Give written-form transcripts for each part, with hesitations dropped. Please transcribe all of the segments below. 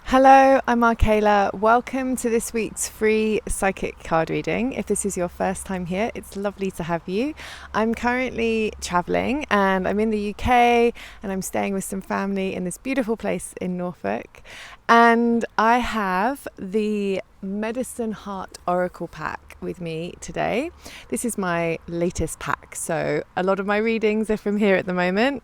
Hello, I'm Arkayla. Welcome to this week's free psychic card reading. If this is your first time here, it's lovely to have you. I'm currently traveling and I'm in the UK and I'm staying with some family in this beautiful place in Norfolk. And I have the Medicine Heart Oracle pack with me today. This is my latest pack, so a lot of my readings are from here at the moment,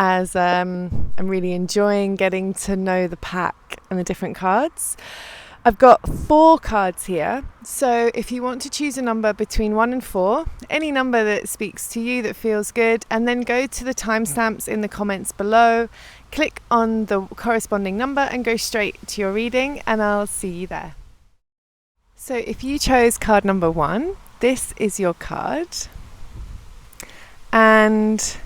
as I'm really enjoying getting to know the pack and the different cards. I've got 4 cards here, so if you want to choose a number between 1 and 4, any number that speaks to you, that feels good, and then go to the timestamps in the comments below, click on the corresponding number and go straight to your reading, and I'll see you there. So if you chose card number 1, this is your card, and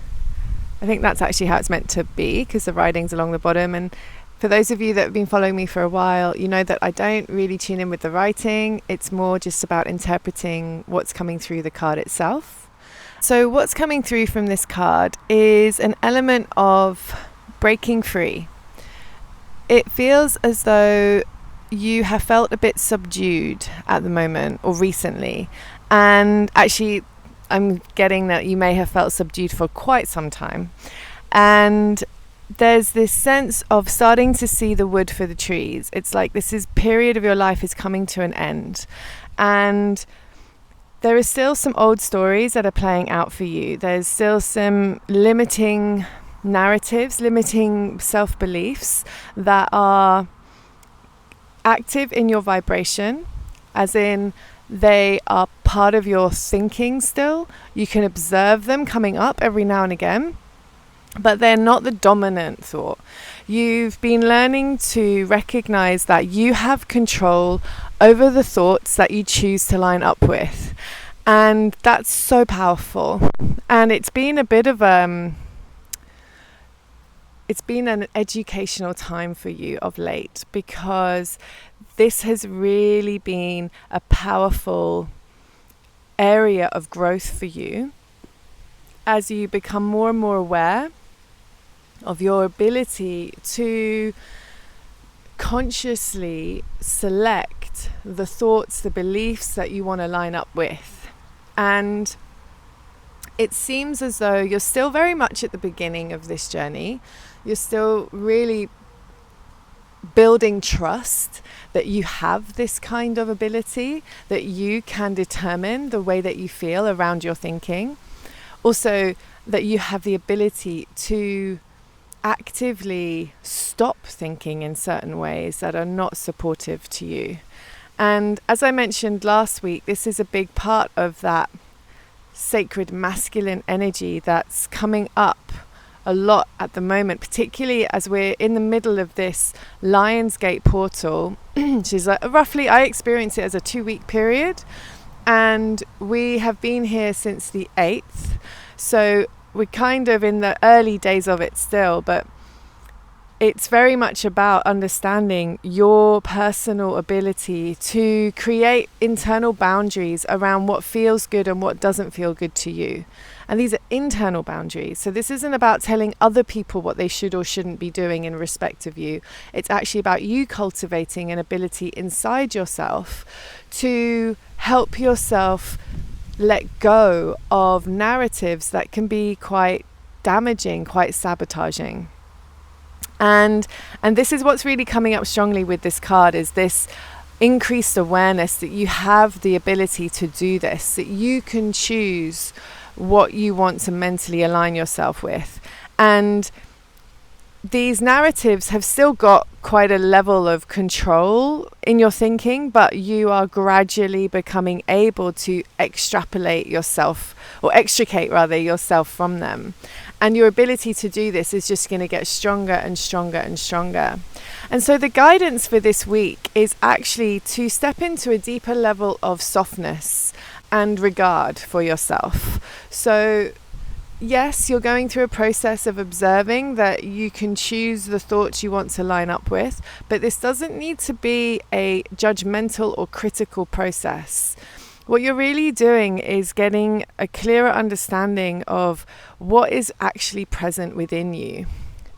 I think that's actually how it's meant to be because the writing's along the bottom. And for those of you that have been following me for a while, you know that I don't really tune in with the writing. It's more just about interpreting what's coming through the card itself. So what's coming through from this card is an element of breaking free. It feels as though you have felt a bit subdued at the moment or recently. And actually, I'm getting that you may have felt subdued for quite some time. And there's this sense of starting to see the wood for the trees. It's like this period of your life is coming to an end. And there is still some old stories that are playing out for you. There's still some limiting narratives, limiting self-beliefs that are active in your vibration, as in they are part of your thinking still. You can observe them coming up every now and again, but they're not the dominant thought. You've been learning to recognize that you have control over the thoughts that you choose to line up with. And that's so powerful. And it's been a bit of it's been an educational time for you of late, because this has really been a powerful area of growth for you as you become more and more aware of your ability to consciously select the thoughts, the beliefs that you want to line up with. And it seems as though you're still very much at the beginning of this journey. You're still really building trust that you have this kind of ability, that you can determine the way that you feel around your thinking. Also, that you have the ability to actively stop thinking in certain ways that are not supportive to you. And as I mentioned last week, this is a big part of that sacred masculine energy that's coming up a lot at the moment, particularly as we're in the middle of this Lionsgate portal, which is roughly, I experience it as a 2-week period, and we have been here since the 8th, so we're kind of in the early days of it still, but it's very much about understanding your personal ability to create internal boundaries around what feels good and what doesn't feel good to you. And these are internal boundaries. So this isn't about telling other people what they should or shouldn't be doing in respect of you. It's actually about you cultivating an ability inside yourself to help yourself let go of narratives that can be quite damaging, quite sabotaging. And this is what's really coming up strongly with this card, is this increased awareness that you have the ability to do this, that you can choose what you want to mentally align yourself with. And these narratives have still got quite a level of control in your thinking, but you are gradually becoming able to extrapolate yourself, or extricate rather, yourself from them. And your ability to do this is just going to get stronger and stronger and stronger. And so the guidance for this week is actually to step into a deeper level of softness and regard for yourself. So yes, you're going through a process of observing that you can choose the thoughts you want to line up with, but this doesn't need to be a judgmental or critical process. What you're really doing is getting a clearer understanding of what is actually present within you,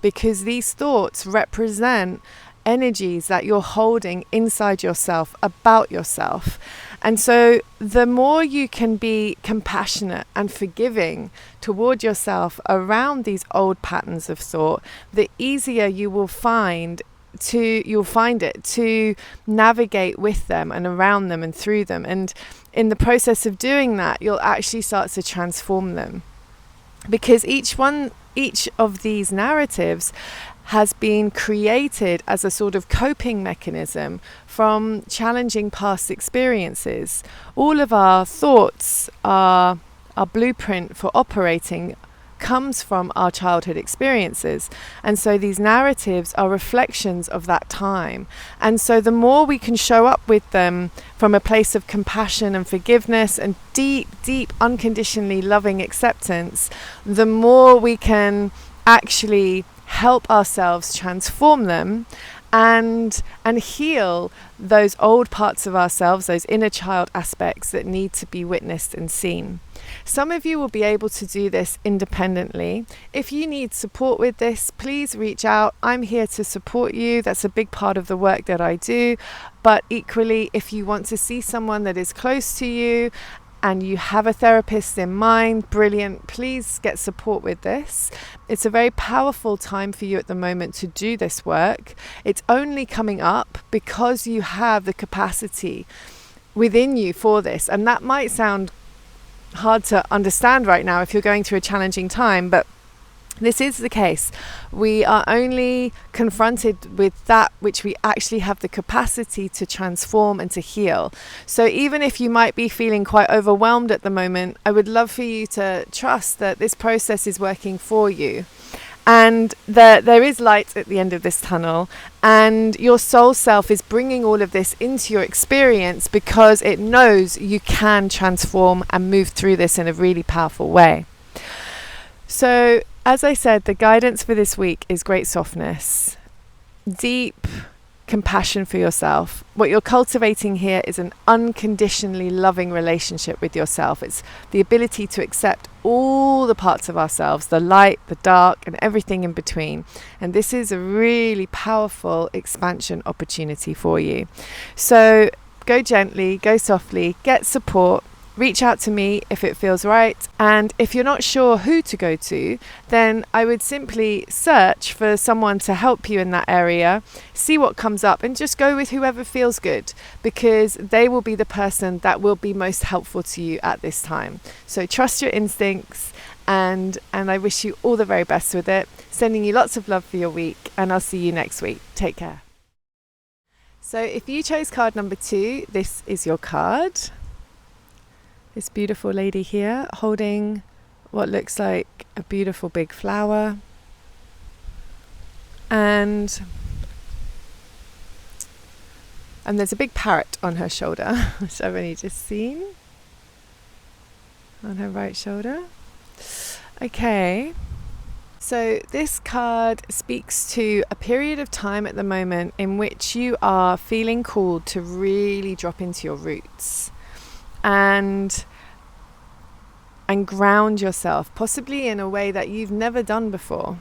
because these thoughts represent energies that you're holding inside yourself about yourself. And so the more you can be compassionate and forgiving toward yourself around these old patterns of thought, the easier you'll find it to navigate with them and around them and through them. And in the process of doing that, you'll actually start to transform them, because each of these narratives has been created as a sort of coping mechanism from challenging past experiences. All of our thoughts, our blueprint for operating, comes from our childhood experiences. And so these narratives are reflections of that time. And so the more we can show up with them from a place of compassion and forgiveness and deep, deep, unconditionally loving acceptance, the more we can actually help ourselves transform them and heal those old parts of ourselves, those inner child aspects that need to be witnessed and seen. Some of you will be able to do this independently. If you need support with this, please reach out. I'm here to support you. That's a big part of the work that I do. But equally, if you want to see someone that is close to you and you have a therapist in mind, brilliant, please get support with this. It's a very powerful time for you at the moment to do this work. It's only coming up because you have the capacity within you for this. And that might sound hard to understand right now if you're going through a challenging time, but this is the case. We are only confronted with that which we actually have the capacity to transform and to heal. So even if you might be feeling quite overwhelmed at the moment, I would love for you to trust that this process is working for you, and that there is light at the end of this tunnel, and your soul self is bringing all of this into your experience because it knows you can transform and move through this in a really powerful way. So as I said, the guidance for this week is great softness, deep compassion for yourself. What you're cultivating here is an unconditionally loving relationship with yourself. It's the ability to accept all the parts of ourselves, the light, the dark, and everything in between. And this is a really powerful expansion opportunity for you. So go gently, go softly, get support. Reach out to me if it feels right. And if you're not sure who to go to, then I would simply search for someone to help you in that area, see what comes up, and just go with whoever feels good, because they will be the person that will be most helpful to you at this time. So trust your instincts, and I wish you all the very best with it. Sending you lots of love for your week, and I'll see you next week. Take care. So if you chose card number 2, this is your card. This beautiful lady here holding what looks like a beautiful big flower. And there's a big parrot on her shoulder, which I've only just seen. On her right shoulder. Okay. So this card speaks to a period of time at the moment in which you are feeling called to really drop into your roots. And ground yourself, possibly in a way that you've never done before.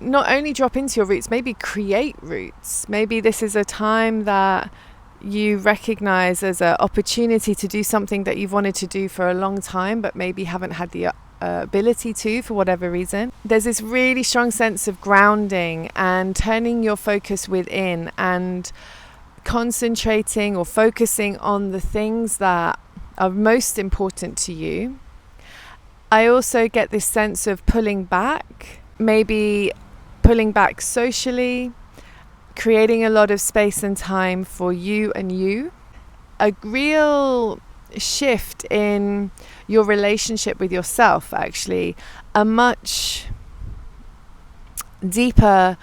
Not only drop into your roots, maybe create roots. Maybe this is a time that you recognize as an opportunity to do something that you've wanted to do for a long time, but maybe haven't had the ability to for whatever reason. There's this really strong sense of grounding and turning your focus within and concentrating or focusing on the things that are most important to you. I also get this sense of pulling back, maybe pulling back socially, creating a lot of space and time for you and you. A real shift in your relationship with yourself, actually. A much deeper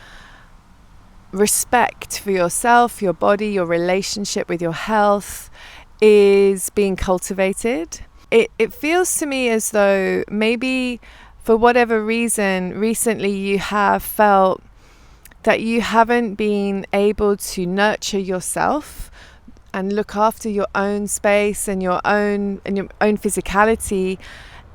respect for yourself, your body, your relationship with your health is being cultivated. It feels to me as though maybe for whatever reason recently you have felt that you haven't been able to nurture yourself and look after your own space and your own physicality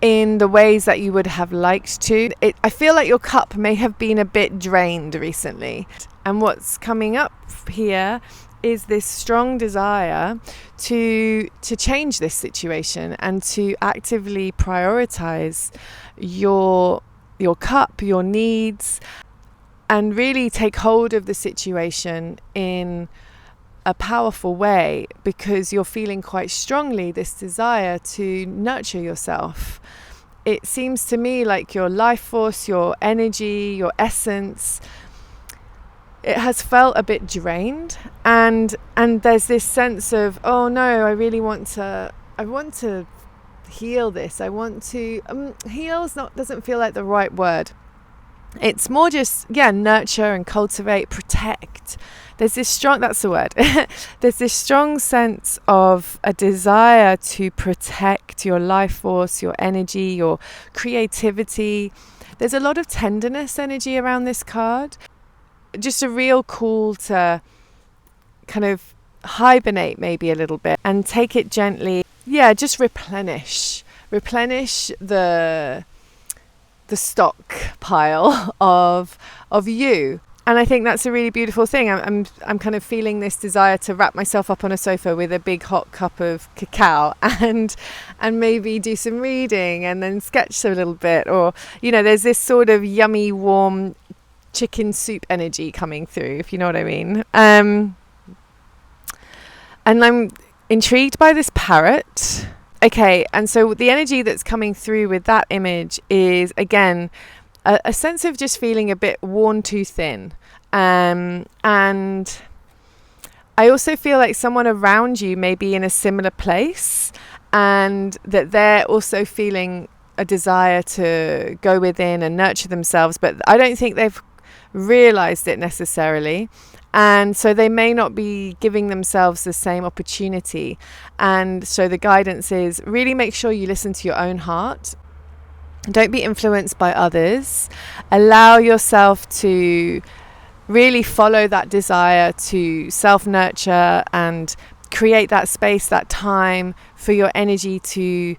in the ways that you would have liked to. I feel like your cup may have been a bit drained recently. And what's coming up here is this strong desire to change this situation and to actively prioritize your cup, your needs, and really take hold of the situation in a powerful way, because you're feeling quite strongly this desire to nurture yourself. It seems to me like your life force, your energy, your essence, it has felt a bit drained, and there's this sense of, oh no, I want to heal this. I want to heal doesn't feel like the right word. It's more just nurture and cultivate, protect. There's this strong, that's the word. There's this strong sense of a desire to protect your life force, your energy, your creativity. There's a lot of tenderness energy around this card. Just a real call to kind of hibernate maybe a little bit and take it gently. Just replenish the stockpile of you. And I think that's a really beautiful thing. I'm kind of feeling this desire to wrap myself up on a sofa with a big hot cup of cacao and maybe do some reading and then sketch a little bit, or there's this sort of yummy warm chicken soup energy coming through, if you know what I mean. And I'm intrigued by this parrot. Okay, and so the energy that's coming through with that image is, again, a sense of just feeling a bit worn too thin. And I also feel like someone around you may be in a similar place, and that they're also feeling a desire to go within and nurture themselves, but I don't think they've realized it necessarily. And so they may not be giving themselves the same opportunity. And so the guidance is really make sure you listen to your own heart. Don't be influenced by others. Allow yourself to really follow that desire to self-nurture and create that space, that time for your energy to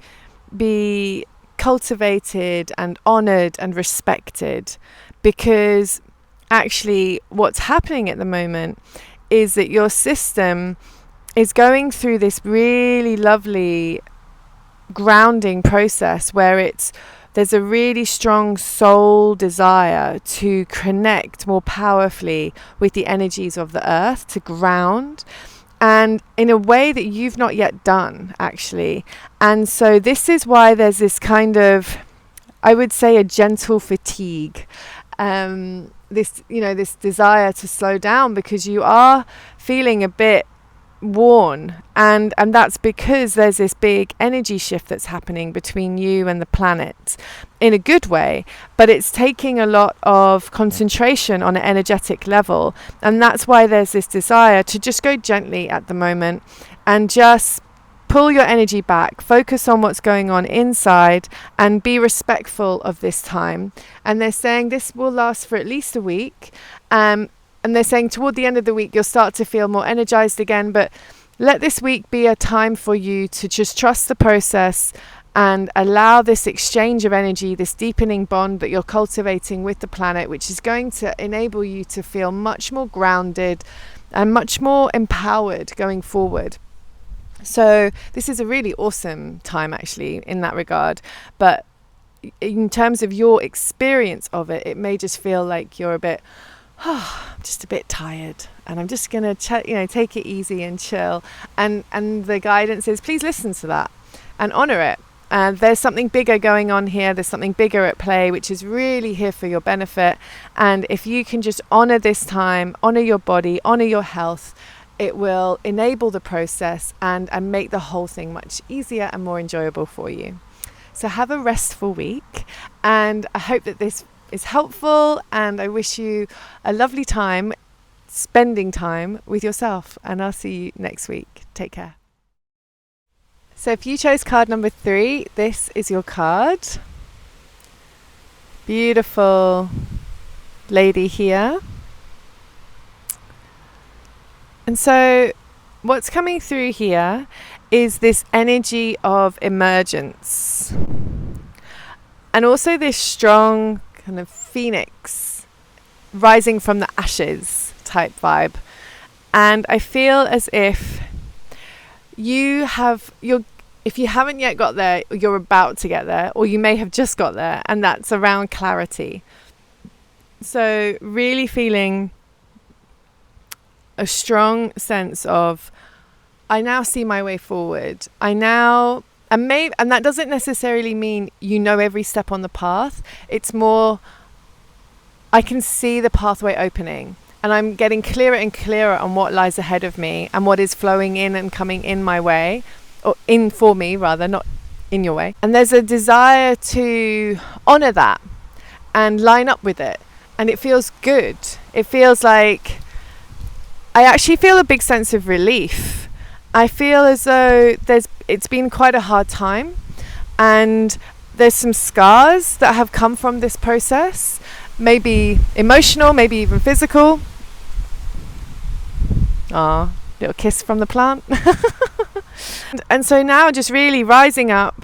be cultivated and honored and respected. Because actually what's happening at the moment is that your system is going through this really lovely grounding process where there's a really strong soul desire to connect more powerfully with the energies of the earth, to ground, and in a way that you've not yet done, actually. And so this is why there's this kind of, I would say, a gentle fatigue. This desire to slow down, because you are feeling a bit worn, and that's because there's this big energy shift that's happening between you and the planet in a good way, but it's taking a lot of concentration on an energetic level, and that's why there's this desire to just go gently at the moment and just pull your energy back, focus on what's going on inside, and be respectful of this time. And they're saying this will last for at least a week. And they're saying toward the end of the week, you'll start to feel more energized again. But let this week be a time for you to just trust the process and allow this exchange of energy, this deepening bond that you're cultivating with the planet, which is going to enable you to feel much more grounded and much more empowered going forward. So this is a really awesome time, actually, in that regard. But in terms of your experience of it, it may just feel like you're I'm just a bit tired, and I'm just going to take it easy and chill. And the guidance is, please listen to that and honor it. And there's something bigger going on here. There's something bigger at play, which is really here for your benefit. And if you can just honor this time, honor your body, honor your health, it will enable the process and make the whole thing much easier and more enjoyable for you. So have a restful week, and I hope that this is helpful, and I wish you a lovely time spending time with yourself, and I'll see you next week. Take care. So if you chose card number 3, this is your card. Beautiful lady here. And so what's coming through here is this energy of emergence. and also this strong kind of phoenix rising from the ashes type vibe. And I feel as if if you haven't yet got there, you're about to get there, or you may have just got there, and that's around clarity. So really feeling a strong sense of, I now see my way forward. And that doesn't necessarily mean you know every step on the path. It's more, I can see the pathway opening, and I'm getting clearer and clearer on what lies ahead of me and what is flowing in and coming in my way, or in for me rather, not in your way. And there's a desire to honor that and line up with it. And it feels good. It feels like I actually feel a big sense of relief. I feel as though it's been quite a hard time, and there's some scars that have come from this process, maybe emotional, maybe even physical. Ah, little kiss from the plant. And so now just really rising up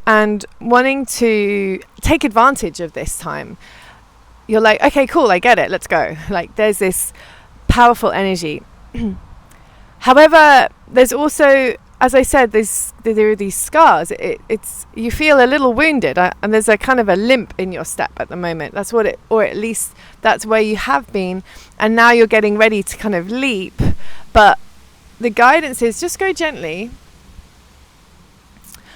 and wanting to take advantage of this time. You're like, okay, cool, I get it, let's go. Like, there's this powerful energy. However, there's also, as I said, there are these scars. It's you feel a little wounded, and there's a kind of a limp in your step at the moment. That's what or at least that's where you have been, and now you're getting ready to kind of leap. But the guidance is just go gently.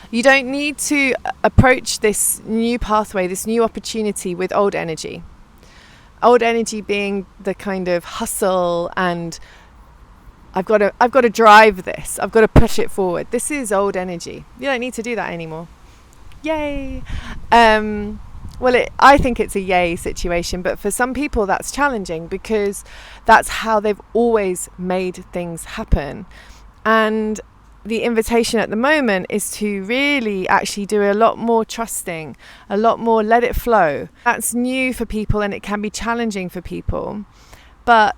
You don't need to approach this new pathway, this new opportunity with old energy. Old energy being the kind of hustle and I've got to drive this. I've got to push it forward. This is old energy. You don't need to do that anymore. Yay. I think it's a yay situation, but for some people that's challenging because that's how they've always made things happen. And the invitation at the moment is to really actually do a lot more trusting, a lot more let it flow. That's new for people and it can be challenging for people, but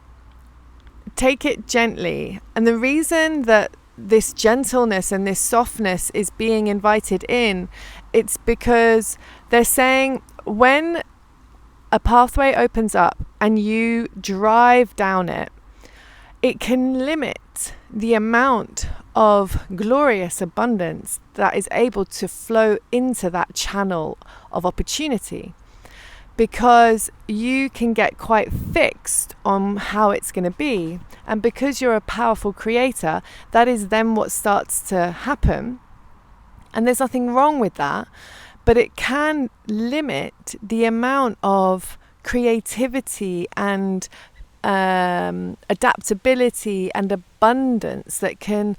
take it gently. And the reason that this gentleness and this softness is being invited in, it's because they're saying when a pathway opens up and you drive down it, it can limit the amount of glorious abundance that is able to flow into that channel of opportunity, because you can get quite fixed on how it's going to be. And because you're a powerful creator, that is then what starts to happen. And there's nothing wrong with that, but it can limit the amount of creativity and adaptability and abundance that can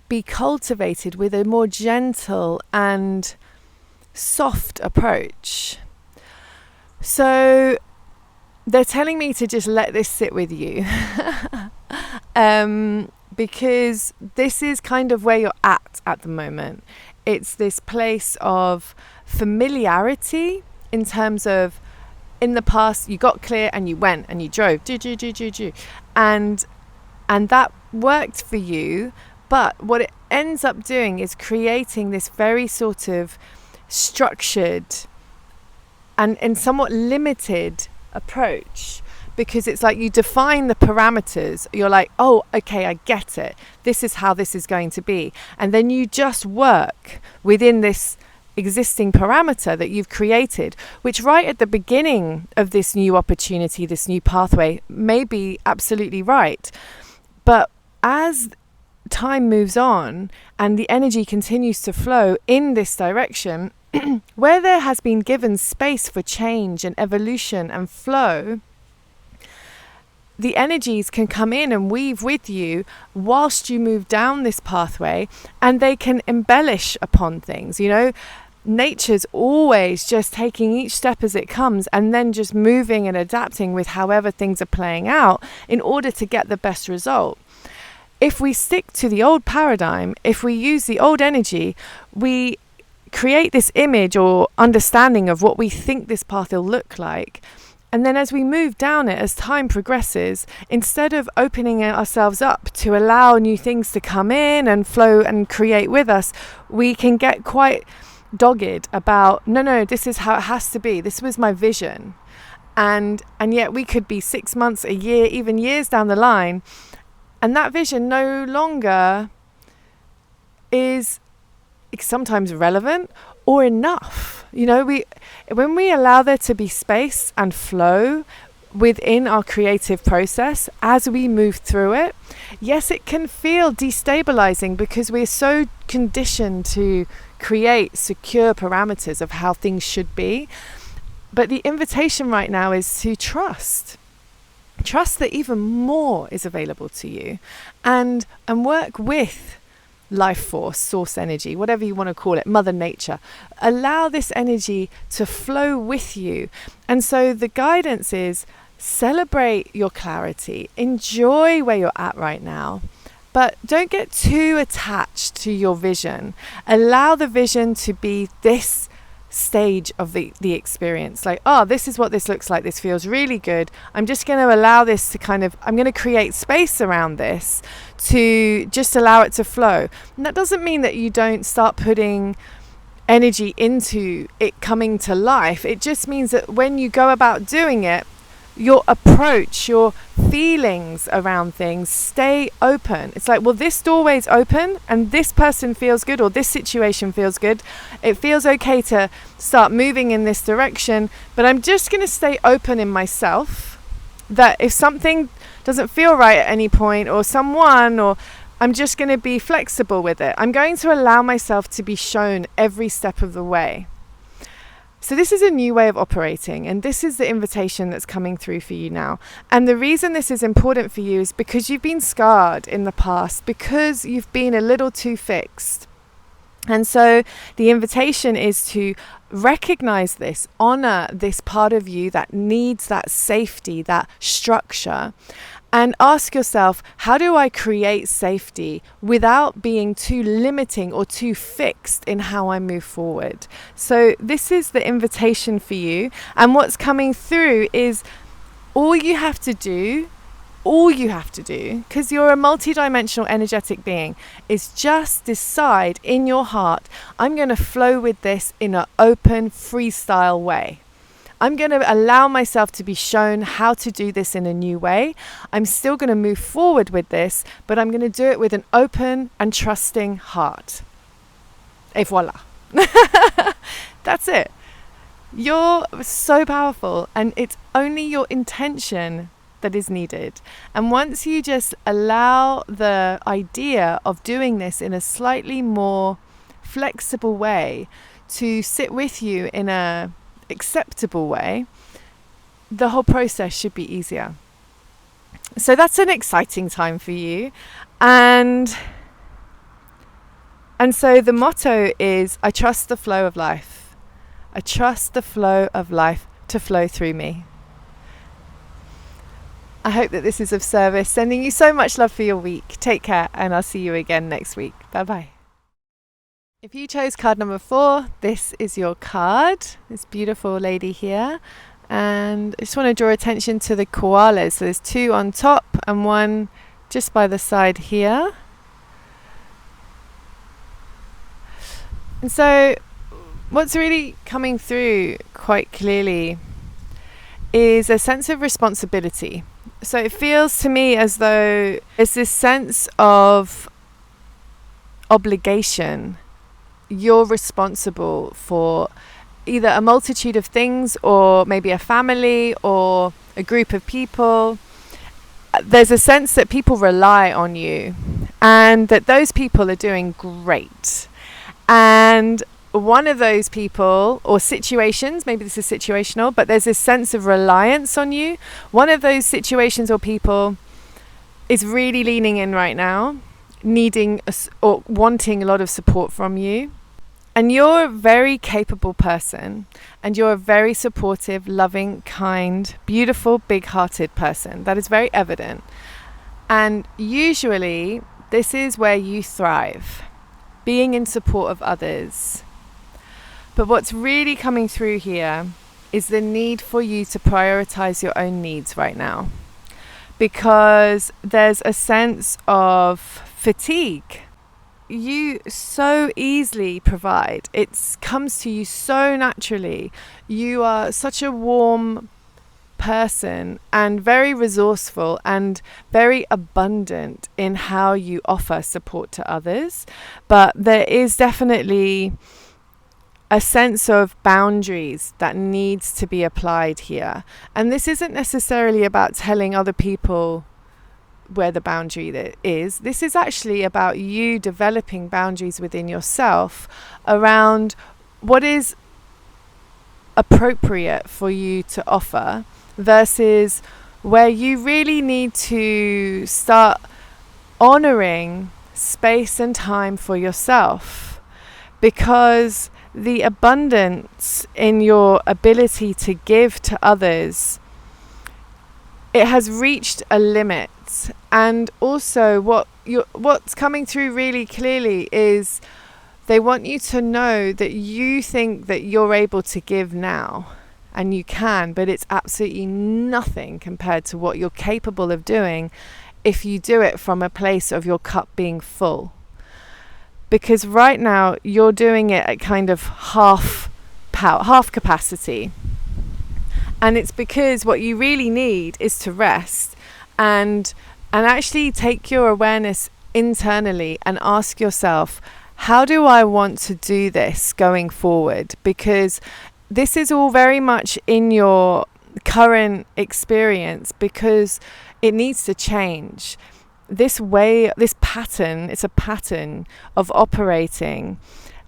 be cultivated with a more gentle and soft approach. So they're telling me to just let this sit with you because this is kind of where you're at the moment. It's this place of familiarity in terms of, in the past you got clear and you went and you drove and that worked for you, but what it ends up doing is creating this very sort of structured and somewhat limited approach, because it's like you define the parameters. You're like, oh, okay, I get it. This is how this is going to be. And then you just work within this existing parameter that you've created, which right at the beginning of this new opportunity, this new pathway, may be absolutely right. But as time moves on and the energy continues to flow in this direction, where there has been given space for change and evolution and flow, the energies can come in and weave with you whilst you move down this pathway, and they can embellish upon things. You know, nature's always just taking each step as it comes and then just moving and adapting with however things are playing out in order to get the best result. If we stick to the old paradigm, if we use the old energy, we create this image or understanding of what we think this path will look like. And then as we move down it, as time progresses, instead of opening ourselves up to allow new things to come in and flow and create with us, we can get quite dogged about, no, this is how it has to be. This was my vision. And yet we could be 6 months, a year, even years down the line, and that vision no longer is sometimes relevant or enough. When we allow there to be space and flow within our creative process as we move through it, yes, it can feel destabilizing because we're so conditioned to create secure parameters of how things should be. But the invitation right now is to trust that even more is available to you, and work with life force, source energy, whatever you want to call it, Mother Nature. Allow this energy to flow with you. And so the guidance is celebrate your clarity, enjoy where you're at right now, but don't get too attached to your vision. Allow the vision to be this stage of the experience, like, this is what this looks like, this feels really good, I'm just going to allow this to I'm going to create space around this to just allow it to flow. And that doesn't mean that you don't start putting energy into it coming to life. It just means that when you go about doing it, your approach, your feelings around things stay open. It's like, well, this doorway's open and this person feels good, or this situation feels good. It feels okay to start moving in this direction, but I'm just going to stay open in myself that if something doesn't feel right at any point, or I'm just going to be flexible with it. I'm going to allow myself to be shown every step of the way. So this is a new way of operating, and this is the invitation that's coming through for you now. And the reason this is important for you is because you've been scarred in the past, because you've been a little too fixed. And so the invitation is to recognize this, honor this part of you that needs that safety, that structure, and ask yourself, how do I create safety without being too limiting or too fixed in how I move forward? So this is the invitation for you. And what's coming through is all you have to do, because you're a multidimensional energetic being, is just decide in your heart, I'm going to flow with this in an open, freestyle way. I'm going to allow myself to be shown how to do this in a new way. I'm still going to move forward with this, but I'm going to do it with an open and trusting heart. Et voila. That's it. You're so powerful, and it's only your intention that is needed. And once you just allow the idea of doing this in a slightly more flexible way to sit with you in a acceptable way, the whole process should be easier. So that's an exciting time for you. And so the motto is, I trust the flow of life. I trust the flow of life to flow through me. I hope that this is of service. Sending you so much love for your week. Take care, and I'll see you again next week. Bye-bye. If you chose card number 4, this is your card, this beautiful lady here. And I just want to draw attention to the koalas. So there's 2 on top and 1 just by the side here. And so what's really coming through quite clearly is a sense of responsibility. So it feels to me as though there's this sense of obligation. You're responsible for either a multitude of things, or maybe a family or a group of people. There's a sense that people rely on you, and that those people are doing great. And one of those people or situations, maybe this is situational, but there's this sense of reliance on you. One of those situations or people is really leaning in right now, needing or wanting a lot of support from you. And you're a very capable person, and you're a very supportive, loving, kind, beautiful, big-hearted person. That is very evident. And usually this is where you thrive, being in support of others. But what's really coming through here is the need for you to prioritize your own needs right now, because there's a sense of fatigue you so easily provide. It comes to you so naturally. You are such a warm person and very resourceful and very abundant in how you offer support to others. But there is definitely a sense of boundaries that needs to be applied here. And this isn't necessarily about telling other people where the boundary is. This is actually about you developing boundaries within yourself around what is appropriate for you to offer versus where you really need to start honoring space and time for yourself, because the abundance in your ability to give to others, it has reached a limit. And also what's coming through really clearly is they want you to know that you think that you're able to give now, and you can, but it's absolutely nothing compared to what you're capable of doing if you do it from a place of your cup being full. Because right now you're doing it at kind of half capacity. And it's because what you really need is to rest and actually take your awareness internally and ask yourself, how do I want to do this going forward? Because this is all very much in your current experience, because it needs to change. This pattern, it's a pattern of operating,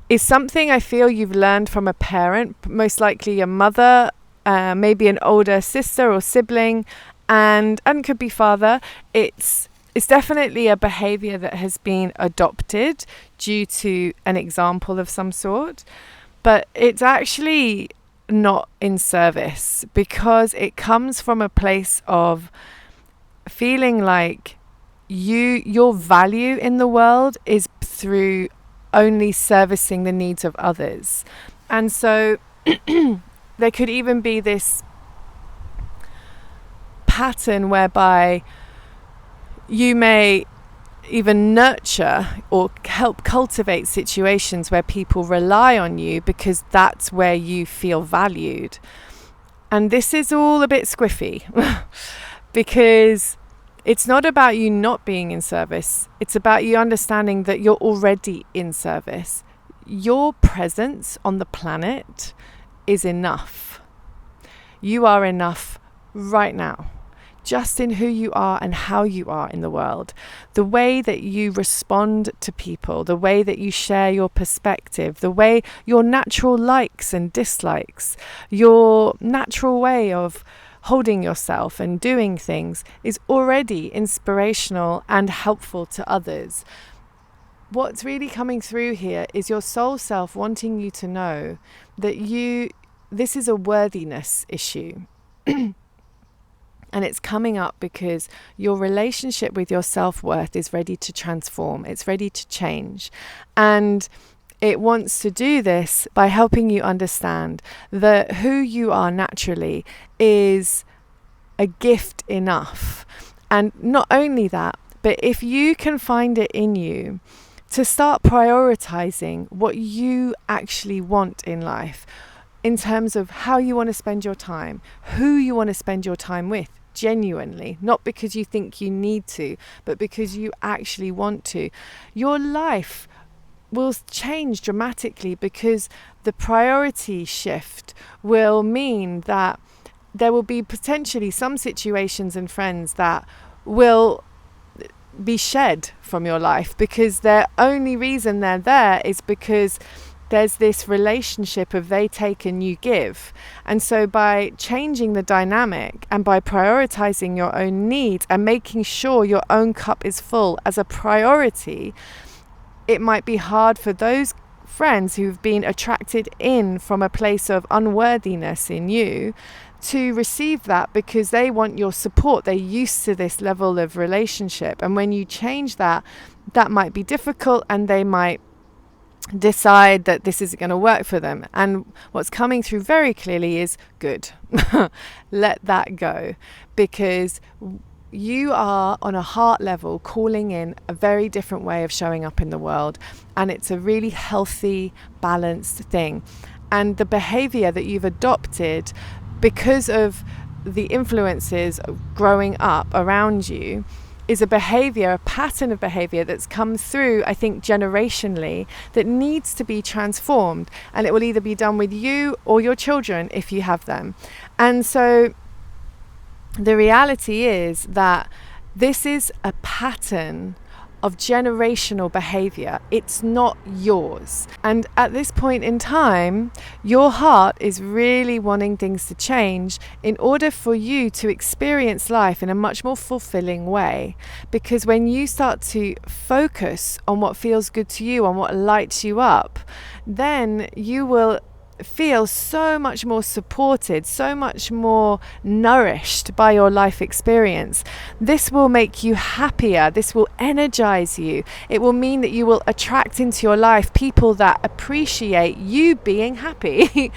is something I feel you've learned from a parent, most likely a mother, maybe an older sister or sibling, and could be father. It's definitely a behavior that has been adopted due to an example of some sort, but it's actually not in service, because it comes from a place of feeling like your value in the world is through only servicing the needs of others. And so there could even be this pattern whereby you may even nurture or help cultivate situations where people rely on you because that's where you feel valued. And this is all a bit squiffy because it's not about you not being in service. It's about you understanding that you're already in service. Your presence on the planet is enough. You are enough right now, just in who you are and how you are in the world. The way that you respond to people, the way that you share your perspective, the way your natural likes and dislikes, your natural way of holding yourself and doing things is already inspirational and helpful to others. What's really coming through here is your soul self wanting you to know that this is a worthiness issue. And it's coming up because your relationship with your self-worth is ready to transform. It's ready to change. And it wants to do this by helping you understand that who you are naturally is a gift enough. And not only that, but if you can find it in you to start prioritizing what you actually want in life, in terms of how you want to spend your time, who you want to spend your time with, genuinely, not because you think you need to, but because you actually want to, your life will change dramatically, because the priority shift will mean that there will be potentially some situations and friends that will be shed from your life because their only reason they're there is because there's this relationship of they take and you give. And so by changing the dynamic and by prioritizing your own needs and making sure your own cup is full as a priority, it might be hard for those friends who've been attracted in from a place of unworthiness in you to receive that, because they want your support. They're used to this level of relationship. And when you change that, that might be difficult, and they might decide that this isn't going to work for them. And what's coming through very clearly is good. Let that go, because you are on a heart level calling in a very different way of showing up in the world, and it's a really healthy, balanced thing. And the behavior that you've adopted because of the influences growing up around you is a behavior, a pattern of behavior that's come through, I think, generationally, that needs to be transformed. And it will either be done with you or your children if you have them. And so the reality is that this is a pattern of generational behavior. It's not yours. And at this point in time, your heart is really wanting things to change in order for you to experience life in a much more fulfilling way. Because when you start to focus on what feels good to you, on what lights you up, then you will feel so much more supported, so much more nourished by your life experience. This will make you happier. This will energize you. It will mean that you will attract into your life people that appreciate you being happy.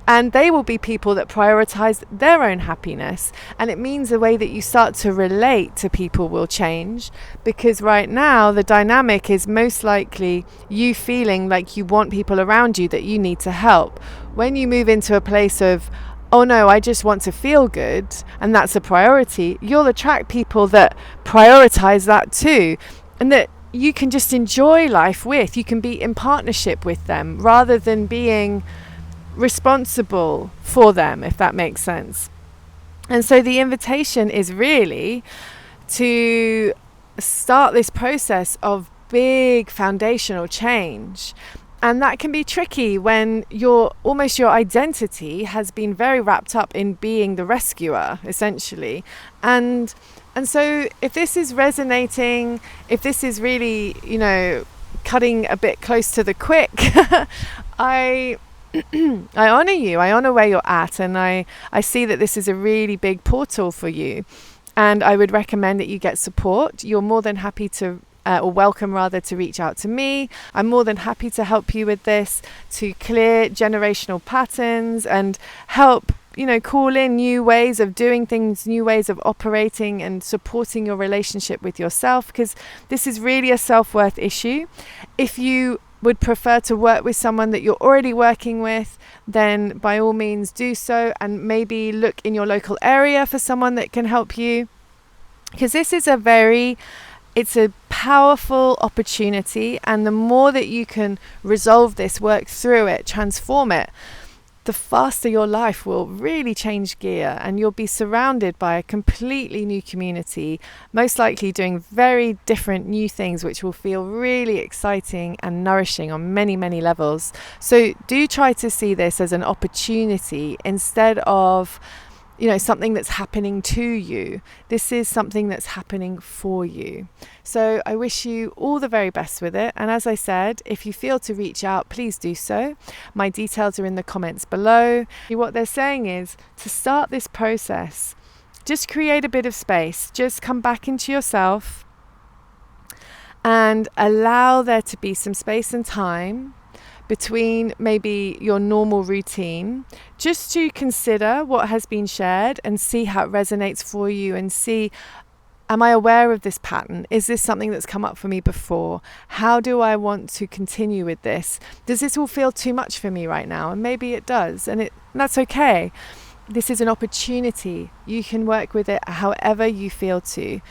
And they will be people that prioritize their own happiness. And it means the way that you start to relate to people will change, because right now the dynamic is most likely you feeling like you want people around you that you need to help. When you move into a place of, oh no, I just want to feel good, and that's a priority, you'll attract people that prioritize that too, and that you can just enjoy life with. You can be in partnership with them rather than being responsible for them, if that makes sense. And so the invitation is really to start this process of big foundational change. And that can be tricky when your identity has been very wrapped up in being the rescuer, essentially. And so if this is resonating, if this is really, cutting a bit close to the quick, I honor you. I honor where you're at, and I see that this is a really big portal for you. And I would recommend that you get support. You're more than happy to, or welcome rather, to reach out to me. I'm more than happy to help you with this, to clear generational patterns and help, call in new ways of doing things, new ways of operating, and supporting your relationship with yourself, because this is really a self-worth issue. If you would prefer to work with someone that you're already working with, then by all means do so, and maybe look in your local area for someone that can help you, because this is it's a powerful opportunity. And the more that you can resolve this, work through it, transform it, the faster your life will really change gear, and you'll be surrounded by a completely new community, most likely doing very different new things, which will feel really exciting and nourishing on many, many levels. So do try to see this as an opportunity instead of something that's happening to you. This is something that's happening for you. So I wish you all the very best with it. And as I said, if you feel to reach out, please do so. My details are in the comments below. What they're saying is to start this process, just create a bit of space. Just come back into yourself and allow there to be some space and time between maybe your normal routine, just to consider what has been shared and see how it resonates for you, and see, am I aware of this pattern? Is this something that's come up for me before? How do I want to continue with this? Does this all feel too much for me right now? And maybe it does, and that's okay. This is an opportunity. You can work with it however you feel to.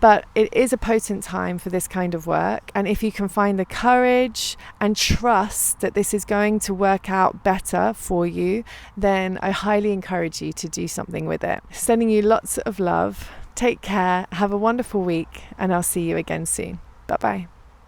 But it is a potent time for this kind of work. And if you can find the courage and trust that this is going to work out better for you, then I highly encourage you to do something with it. Sending you lots of love. Take care. Have a wonderful week. And I'll see you again soon. Bye-bye.